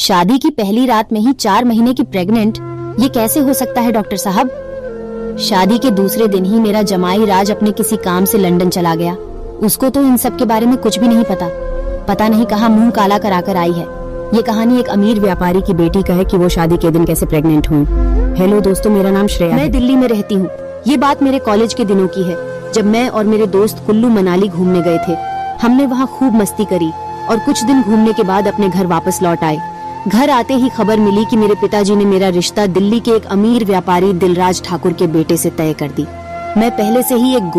शादी की पहली रात में ही 4 महीने की प्रेग्नेंट, ये कैसे हो सकता है डॉक्टर साहब? शादी के दूसरे दिन ही मेरा जमाई राज अपने किसी काम से लंदन चला गया। उसको तो इन सब के बारे में कुछ भी नहीं पता नहीं कहाँ मुंह काला कराकर आई है। ये कहानी एक अमीर व्यापारी की बेटी का है कि वो शादी के दिन कैसे प्रेग्नेंट हुई। हेलो दोस्तों, मेरा नाम श्रेया है। मैं दिल्ली में रहती हूँ। ये बात मेरे कॉलेज के दिनों की है, जब मैं और मेरे दोस्त कुल्लू मनाली घूमने गए थे। हमने वहाँ खूब मस्ती करी और कुछ दिन घूमने के बाद अपने घर वापस लौट आए। घर आते ही खबर मिली कि मेरे पिताजी ने मेरा रिश्ता दिल्ली के एक अमीर व्यापारी दिलराज ठाकुर के बेटे से तय कर दी। मैं पहले से ही एक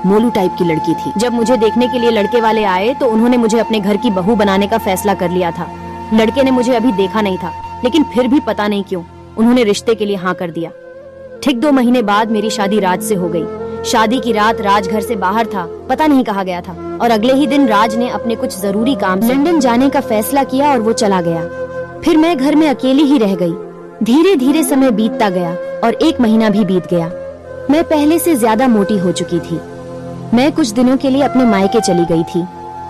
मोलू टाइप की लड़की थी। जब मुझे देखने के लिए लड़के वाले आए तो उन्होंने मुझे अपने घर की बहू बनाने का फैसला कर लिया था। लड़के ने मुझे अभी देखा नहीं था, लेकिन फिर भी पता नहीं क्यों उन्होंने रिश्ते के लिए हाँ कर दिया। ठीक 2 महीने बाद मेरी शादी राज से हो गई। शादी की रात राज घर से बाहर था, पता नहीं कहाँ गया था, और अगले ही दिन राज ने अपने कुछ जरूरी काम से लंदन जाने का फैसला किया और वो चला गया। फिर मैं घर में अकेली ही रह गई। धीरे धीरे समय बीतता गया और 1 महीना भी बीत गया। मैं पहले से ज्यादा मोटी हो चुकी थी। मैं कुछ दिनों के लिए अपने मायके चली गई थी।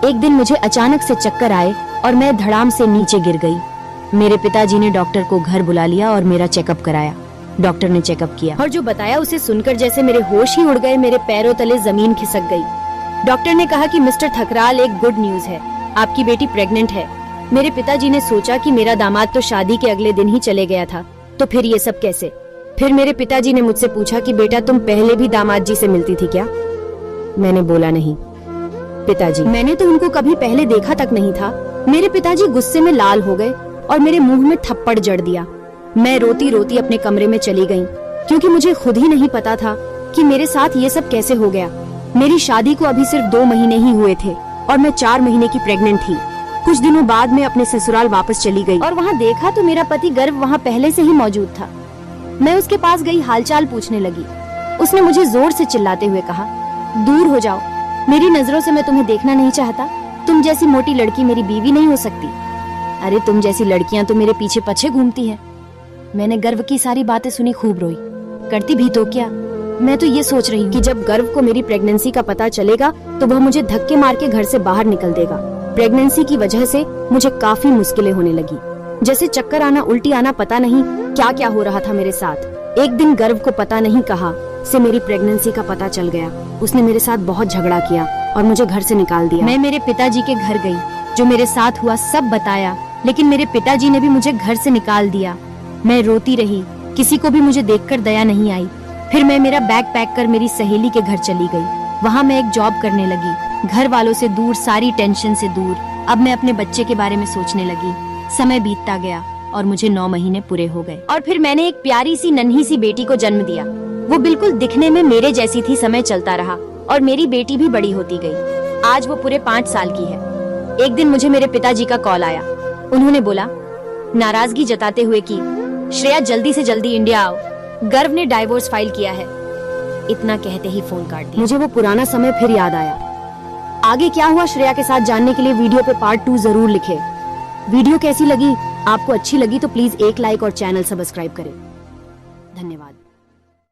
एक दिन मुझे अचानक से चक्कर आए और मैं धड़ाम से नीचे गिर गई। मेरे पिताजी ने डॉक्टर को घर बुला लिया और मेरा चेकअप कराया। डॉक्टर ने चेकअप किया और जो बताया उसे सुनकर जैसे मेरे होश ही उड़ गए। मेरे पैरों तले जमीन खिसक गई। डॉक्टर ने कहा कि मिस्टर ठकराल, एक गुड न्यूज है, आपकी बेटी प्रेग्नेंट है। मेरे पिताजी ने सोचा कि मेरा दामाद तो शादी के अगले दिन ही चले गया था, तो फिर ये सब कैसे? फिर मेरे पिताजी ने मुझसे पूछा कि बेटा, तुम पहले भी दामाद जी से मिलती थी क्या? मैंने बोला नहीं पिताजी, मैंने तो उनको कभी पहले देखा तक नहीं था। मेरे पिताजी गुस्से में लाल हो गए और मेरे मुंह में थप्पड़ जड़ दिया। मैं रोती रोती अपने कमरे में चली गई, क्योंकि मुझे खुद ही नहीं पता था कि मेरे साथ ये सब कैसे हो गया। मेरी शादी को अभी सिर्फ 2 महीने ही हुए थे और मैं 4 महीने की प्रेग्नेंट थी। कुछ दिनों बाद मैं अपने ससुराल वापस चली गई और वहाँ देखा तो मेरा पति गर्भ वहाँ पहले से ही मौजूद था। मैं उसके पास गई, हालचाल पूछने लगी। उसने मुझे जोर से चिल्लाते हुए कहा, दूर हो जाओ, मेरी नजरों से मैं तुम्हें देखना नहीं चाहता। तुम जैसी मोटी लड़की मेरी बीवी नहीं हो सकती। अरे तुम जैसी लड़कियां तो मेरे पीछे पीछे घूमती हैं। मैंने गर्व की सारी बातें सुनी, खूब रोई। करती भी तो क्या, मैं तो ये सोच रही कि जब गर्व को मेरी प्रेगनेंसी का पता चलेगा तो वह मुझे धक्के मार के घर से बाहर निकल देगा। प्रेगनेंसी की वजह से मुझे काफी मुश्किलें होने लगी, जैसे चक्कर आना, उल्टी आना, पता नहीं क्या क्या हो रहा था मेरे साथ। एक दिन गर्व को पता नहीं कहा से मेरी प्रेगनेंसी का पता चल गया। उसने मेरे साथ बहुत झगड़ा किया और मुझे घर से निकाल दिया। मैं मेरे पिताजी के घर गई, जो मेरे साथ हुआ सब बताया, लेकिन मेरे पिताजी ने भी मुझे घर से निकाल दिया। मैं रोती रही, किसी को भी मुझे देखकर दया नहीं आई। फिर मैं मेरा बैग पैक कर मेरी सहेली के घर चली गई। वहाँ मैं एक जॉब करने लगी, घर वालों से दूर, सारी टेंशन से दूर। अब मैं अपने बच्चे के बारे में सोचने लगी। समय बीतता गया और मुझे 9 महीने पूरे हो गए और फिर मैंने एक प्यारी सी नन्ही सी बेटी को जन्म दिया। वो बिल्कुल दिखने में मेरे जैसी थी। समय चलता रहा और मेरी बेटी भी बड़ी होती गई। आज वो पूरे 5 साल की है। एक दिन मुझे मेरे पिताजी का कॉल आया। उन्होंने बोला, नाराजगी जताते हुए कि श्रेया, जल्दी से जल्दी इंडिया आओ, गर्व ने डाइवोर्स फाइल किया है। इतना कहते ही फोन काट दिया। मुझे वो पुराना समय फिर याद आया। आगे क्या हुआ श्रेया के साथ जानने के लिए वीडियो पे पार्ट 2 जरूर लिखें। वीडियो कैसी लगी? आपको अच्छी लगी तो प्लीज एक लाइक और चैनल सब्सक्राइब करें। धन्यवाद।